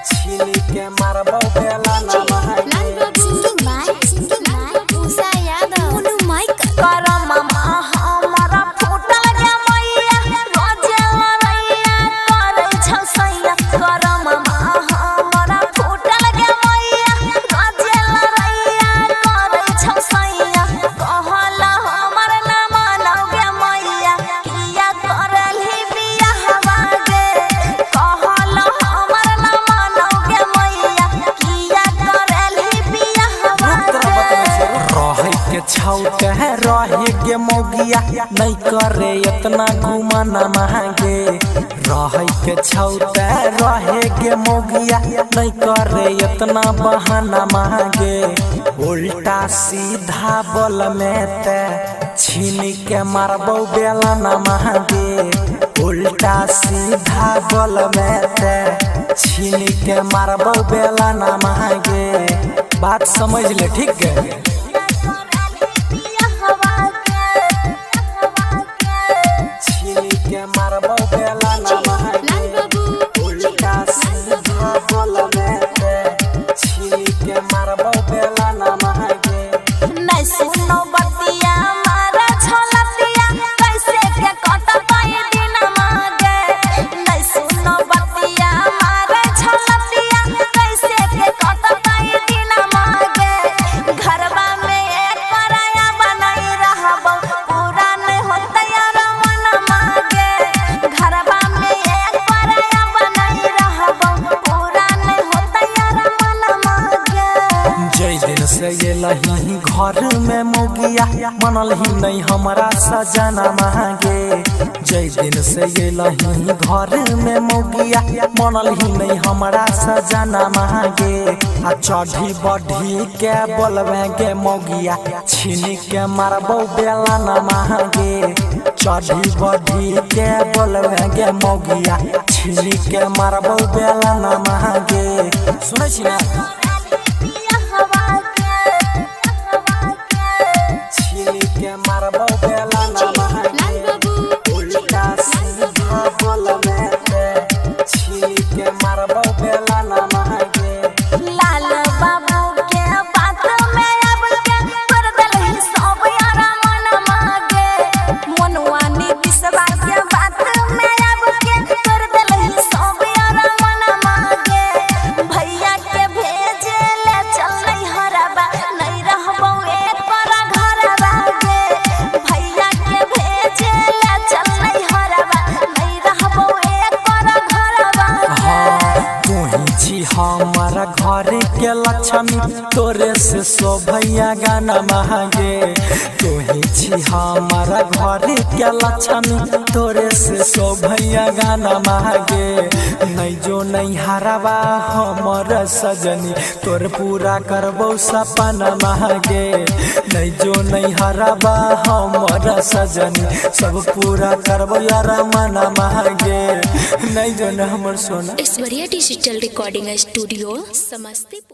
छीनी के मारबो बेला ना महगे छौटे रहे गे मौगिया नहीं करे इतना घुमाना महगे रहे के छौटे रहे गे मौगिया नहीं करे इतना बहाना महगे उल्टा सीधा बोल में ते छीन के मारबो बेला ना महगे उल्टा सीधा बोल में ते छीन के मारबो बेला ना महगे बात समझ ले ठीक है। मारबो बेला ना महगे उल्टा सीधा बोल में ते छीन के मारबो बेला ना महगे नहीं सुनो बतिया मारा झलतिया कैसे के कट पाए दिन मांगे नहीं सुनो बतिया मारा झलतिया कैसे के कट पाए दिन मांगे घरवा में एक पराया बनाई रहबो पूरा नहीं होता यार मन मांगे घरवा में एक पराया बनाई रहबो पूरा नहीं होता यार मन मांगे जय दिन से ये लही घर में मोगिया मनल ही नहीं हमारा सजना महगे जय दिन से ये लही घर में मोगिया मनल ही नहीं हमारा सजना महगे आ चढ़ी बढ़ी के बोलवे गे मोगिया छीन के मारबो बेला ना महगे चढ़ी बढ़ी के बोलवे गे मोगिया छीन के मारबो बेला ना महगे सुनै छी ना के मारबो बेला ना महगे उल्टा सीधा बोल में ते छीन के मारबो बेला ना महगे लाल बाबू के बात में अब के कर दलही सब यार मन मांगे मनवा नीतिशवा के बात में अब के कर दलही सब यार मन मांगे भैया के भेजे ले चल नहीं हरबा नहीं रहबो एक पर घरवा गे भैया के भेजे ले चल नहीं हरबा नहीं रहबो एक पर घरवा तू ही छी हमारा घर के लक्ष्मी तोरे से शोभैया गाना महगे तू ही छी हमारा घर के लक्ष्मी तोरे से शोभैया गाना महगे नहीं जो नहीं हरबा हमर सजनी तोर पूरा करबो सपना महगे नहीं जो नहीं हरबा हमर सजनी सब पूरा करबो यार मन महगे नहीं जो न हमर सोना Aishwarya digital recording studio Samastipur.